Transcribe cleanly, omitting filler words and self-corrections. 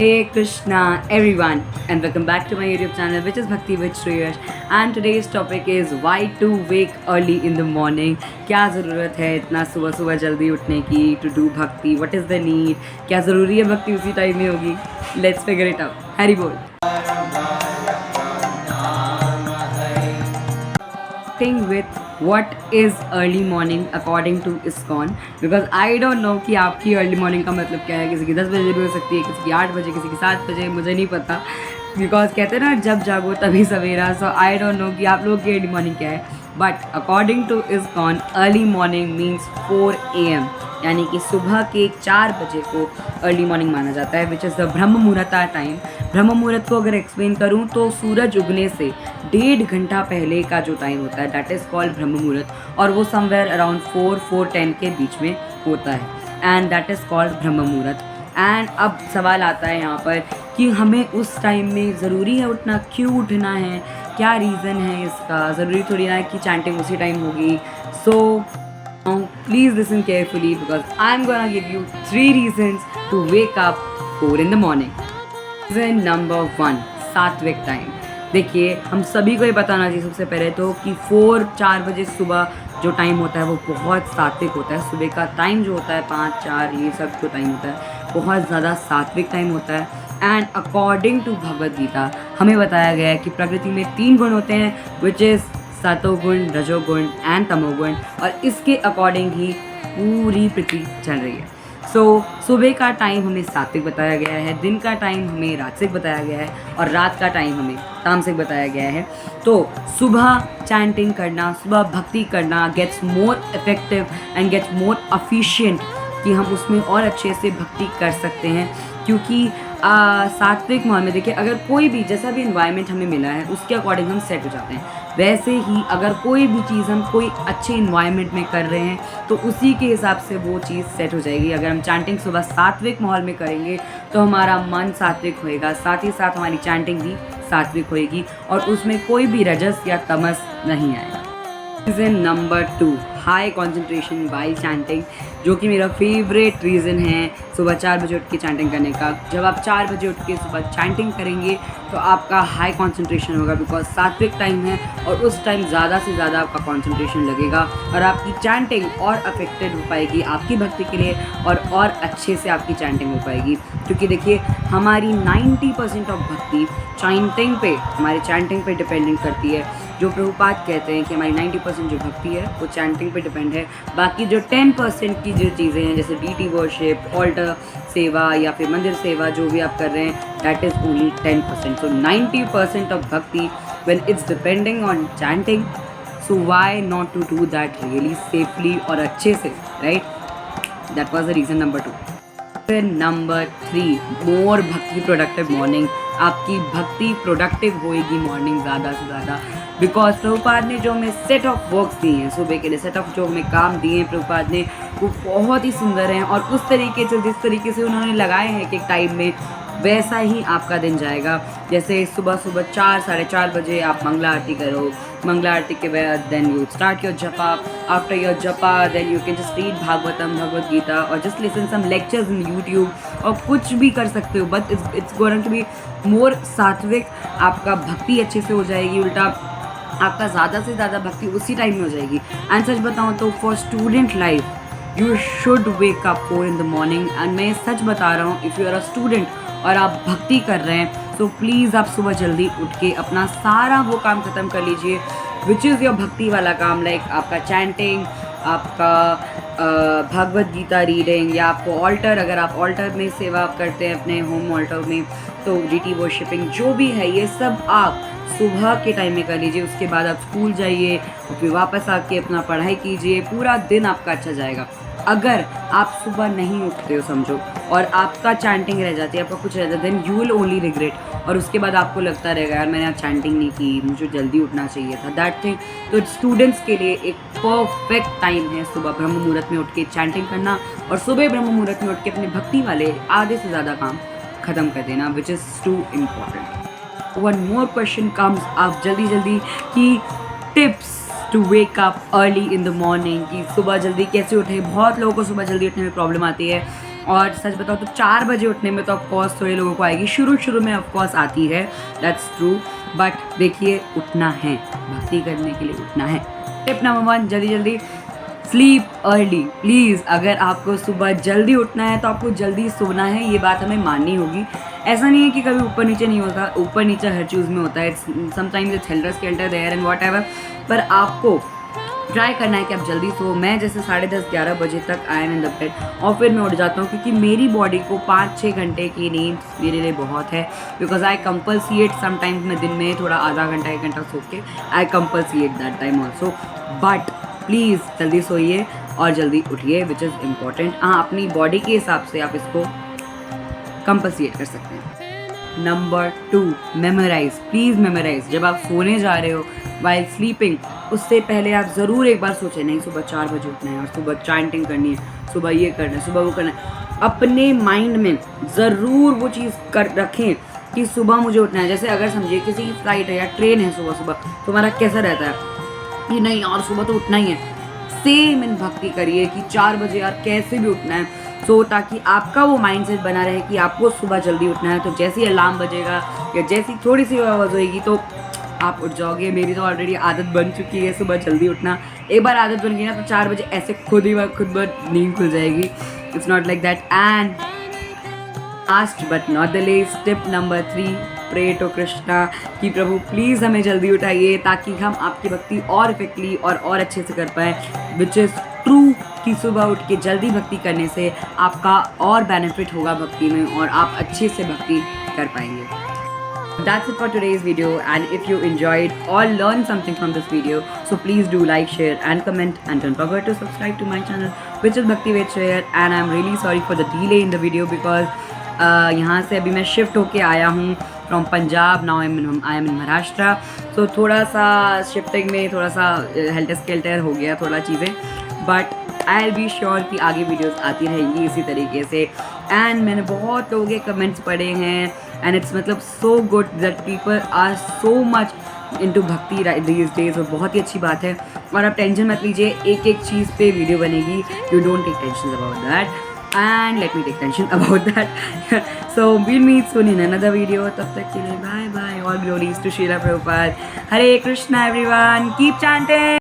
Hey Krishna everyone, and welcome back to my YouTube channel, which is Bhakti with Shreyash. And today's topic is why to wake early in the morning. क्या ज़रूरत है इतना सुबह सुबह जल्दी उठने की to do भक्ति? What is the need? क्या ज़रूरी है भक्ति उसी टाइम में होगी? Let's figure it out. Hari बोल. Thing with what is early morning according to ISKCON, because I don't know कि आपकी early morning का मतलब क्या है. किसी की 10 बजे भी हो सकती है, किसी की 8 बजे, किसी की 7 बजे, मुझे नहीं पता. बिकॉज कहते हैं ना जब जागो तभी सवेरा. सो आई डोंट नो कि आप लोगों की अर्ली मॉर्निंग क्या है. But according to ISKCON early morning means 4 AM, यानी कि सुबह के 4 बजे को अर्ली मॉर्निंग माना जाता है, विच इज़ द ब्रह्म मुहूर्त टाइम. ब्रह्म मुहूर्त को अगर एक्सप्लेन करूँ तो सूरज उगने से 1.5 घंटा पहले का जो टाइम होता है दैट इज़ कॉल्ड ब्रह्म मुहूर्त, और वो समवेयर अराउंड 4-4:10 के बीच में होता है, एंड दैट इज़ कॉल्ड ब्रह्म मुहूर्त. एंड अब सवाल आता है यहाँ पर कि हमें उस टाइम में ज़रूरी है उठना, क्यों उठना है, क्या रीज़न है इसका. ज़रूरी थोड़ी ना है कि चैंटिंग उसी टाइम होगी. सो please listen carefully because I am gonna give you 3 reasons to wake up 4 in the morning. Reason number 1, sattvik time. देखिए हम सभी को ये बताना चाहिए सबसे पहले तो कि 4-4 बजे सुबह जो टाइम होता है वो बहुत सात्विक होता है. सुबह का टाइम जो होता है 5-4 ये सब जो टाइम होता है बहुत ज़्यादा सात्विक टाइम होता है. And according to Bhagavad Gita हमें बताया गया है कि प्रकृति में 3 गुण होते हैं, विच इज़ सतोगुण, रजोगुण एंड तमोगुण, और इसके अकॉर्डिंग ही पूरी पृथ्वी चल रही है. सो सुबह का टाइम हमें सात्विक बताया गया है, दिन का टाइम हमें राजसिक बताया गया है, और रात का टाइम हमें तामसिक बताया गया है. तो सुबह चैंटिंग करना, सुबह भक्ति करना gets more effective and gets more efficient, कि हम उसमें और अच्छे से भक्ति कर सकते हैं. क्योंकि सात्विक माहौल में देखिए अगर कोई भी जैसा भी इन्वायरमेंट हमें मिला है उसके अकॉर्डिंग हम सेट हो जाते हैं. वैसे ही अगर कोई भी चीज़ हम कोई अच्छे इन्वायरमेंट में कर रहे हैं तो उसी के हिसाब से वो चीज़ सेट हो जाएगी. अगर हम चैंटिंग सुबह सात्विक माहौल में करेंगे तो हमारा मन सात्विक होएगा, साथ ही साथ हमारी चैंटिंग भी सात्विक होएगी, और उसमें कोई भी रजस या तमस नहीं आएगा. Reason number 2, high concentration while chanting, जो कि मेरा फेवरेट रीज़न है सुबह 4 बजे उठ के चैंटिंग करने का. जब आप 4 बजे उठ के सुबह चैंटिंग करेंगे तो आपका हाई कॉन्सेंट्रेशन होगा, बिकॉज सात्विक टाइम है और उस टाइम ज़्यादा से ज़्यादा आपका कॉन्सेंट्रेशन लगेगा और आपकी चैंटिंग और अफेक्टेड हो पाएगी आपकी भक्ति के लिए, और अच्छे से आपकी चैंटिंग हो पाएगी. क्योंकि देखिए हमारी 90% ऑफ भक्ति चैंटिंग पे, हमारे चैंटिंग पे डिपेंडेंट करती है. जो प्रभुपाद कहते हैं कि हमारी 90% जो भक्ति है वो चैंटिंग पे डिपेंड है. बाकी जो 10% की जो चीज़ें हैं जैसे डीटी वर्शिप, ऑल्टर सेवा या फिर मंदिर सेवा जो भी आप कर रहे हैं that is only 10%. So 90% of bhakti when it's depending on chanting, so why not to do that really safely और अच्छे से, right. That was the reason number 2. Number 3, more bhakti productive morning. आपकी भक्ति प्रोडक्टिव होएगी मॉर्निंग ज़्यादा से ज़्यादा, बिकॉज प्रभुपाद ने जो हमें सेट ऑफ वर्क्स दिए हैं सुबह के लिए, सेट ऑफ जो हमें काम दिए हैं प्रभुपाद ने वो बहुत ही सुंदर हैं, और उस तरीके से जिस तरीके से उन्होंने लगाए हैं कि टाइम में वैसा ही आपका दिन जाएगा. जैसे सुबह 4-4:30 बजे आप मंगला आरती करो, मंगला आरती के बाद then you start your japa, after your japa then you can just read Bhagavatam, Bhagavad Gita, और just listen some lectures in YouTube, और कुछ भी कर सकते हो, but it's going to be more sattvic. आपका भक्ति अच्छे से हो जाएगी, उल्टा आपका ज़्यादा से ज़्यादा भक्ति उसी टाइम में हो जाएगी. एंड सच बताऊँ तो for student life you should wake up 4 in the morning. And मैं सच बता रहा हूँ, if you are a student और आप भक्ति कर रहे हैं तो प्लीज़ आप सुबह जल्दी उठ के अपना सारा वो काम ख़त्म कर लीजिए विच इज़ योर भक्ति वाला काम, लाइक आपका चैंटिंग, आपका भगवद गीता रीडिंग, या आपको ऑल्टर, अगर आप ऑल्टर में सेवा करते हैं अपने होम ऑल्टर में तो डीटी वर्शिपिंग जो भी है ये सब आप सुबह के टाइम में कर लीजिए. उसके बाद आप स्कूल जाइए और फिर वापस आके अपना पढ़ाई कीजिए, पूरा दिन आपका अच्छा जाएगा. अगर आप सुबह नहीं उठते हो समझो और आपका चैंटिंग रह जाती है, आपका कुछ रह जाता है, then you will only regret, और उसके बाद आपको लगता रहेगा यार मैंने चैंटिंग नहीं की, मुझे जल्दी उठना चाहिए था, दैट थिंग. तो स्टूडेंट्स के लिए एक परफेक्ट टाइम है सुबह ब्रह्म मुहूर्त में उठ के चैंटिंग करना, और सुबह ब्रह्म मुहूर्त में उठ के अपने भक्ति वाले आधे से ज़्यादा काम ख़त्म कर देना, which is too important. One more question comes, आप जल्दी कि tips to wake up early in the morning, कि सुबह जल्दी कैसे उठें. बहुत लोगों को सुबह जल्दी उठने में प्रॉब्लम आती है. और सच बताओ तो 4 बजे उठने में तो ऑफकोर्स थोड़े लोगों को आएगी, शुरू में ऑफकोर्स आती है, दैट्स ट्रू, बट देखिए उठना है, भक्ति करने के लिए उठना है। टिप नंबर 1, जल्दी जल्दी स्लीप अर्ली प्लीज़। अगर आपको सुबह जल्दी उठना है तो आपको जल्दी सोना है, ये बात हमें माननी होगी। ऐसा नहीं है कि कभी ऊपर नीचे नहीं होता, ऊपर नीचे हर चीज़ में होता है, sometimes it's helter skelter there and whatever, पर आपको ट्राई करना है कि आप जल्दी सो। मैं जैसे 10:30-11 बजे तक आई एम इन द बेड और फिर मैं उठ जाता हूँ, क्योंकि मेरी बॉडी को 5-6 घंटे की नींद मेरे लिए बहुत है, बिकॉज आई कंपल्सिएट समटाइम्स मैं दिन में थोड़ा आधा घंटा 1 घंटा सो के I compensate that time also, but please जल्दी सोइए और जल्दी उठिए, विच इज़ इम्पॉर्टेंट। हाँ, अपनी बॉडी के हिसाब से आप इसको कंपल्सिएट कर सकते हैं। Number 2, memorise, please memorise. जब आप सोने जा रहे हो वाइल स्लीपिंग, उससे पहले आप ज़रूर एक बार सोचें, नहीं सुबह 4 बजे उठना है और सुबह चैंटिंग करनी है, सुबह ये करना है, सुबह वो करना है। अपने माइंड में ज़रूर वो चीज़ कर रखें कि सुबह मुझे उठना है। जैसे अगर समझिए किसी की फ्लाइट है या ट्रेन है सुबह सुबह, तो हमारा कैसा रहता है कि नहीं यार सुबह तो उठना ही है। सेम इन भक्ति करिए कि 4 बजे यार कैसे भी उठना है, सो ताकि आपका वो माइंडसेट बना रहे कि आपको सुबह जल्दी उठना है। तो जैसे ही अलार्म बजेगा या जैसी थोड़ी सी आवाज़ होएगी तो आप उठ जाओगे। मेरी तो ऑलरेडी आदत बन चुकी है सुबह जल्दी उठना, एक बार आदत बन गई ना तो 4 बजे ऐसे खुद नींद खुल जाएगी। It's not like that. And last but not the least, tip number 3, pray to Krishna कि प्रभु प्लीज़ हमें जल्दी उठाइए ताकि हम आपकी भक्ति और इफेक्टली और अच्छे से कर पाएँ, विच इज़ ट्रू कि सुबह उठ के जल्दी भक्ति करने से आपका और बेनिफिट होगा भक्ति में और आप अच्छे से भक्ति कर पाएंगे। That's it for today's video, and if you enjoyed or learned something from this video, so please do like, share and comment, and don't forget to subscribe to my channel, which is Bhakti Ved Share. And I'm really sorry for the delay in the video because यहाँ से अभी मैं shift होके आया हूँ from Punjab, now I am in Maharashtra, so थोड़ा सा shifting में थोड़ा सा हेल्टर स्केल्टर हो गया थोड़ा चीज़ें, but I will be sure कि आगे वीडियोस आती रहेंगी इसी तरीके से। एंड मैंने बहुत लोगों के कमेंट्स पढ़े हैं एंड इट्स मतलब so good that people are so much into bhakti these days, और बहुत ही अच्छी बात है। और आप टेंशन मत लीजिए, एक एक चीज़ पे वीडियो बनेगी, you don't take tension about that and let me take tension about that. So we'll meet soon in another video. तब तक के लिए bye bye, all glories to Srila Prabhupada. Hare Krishna everyone, keep chanting.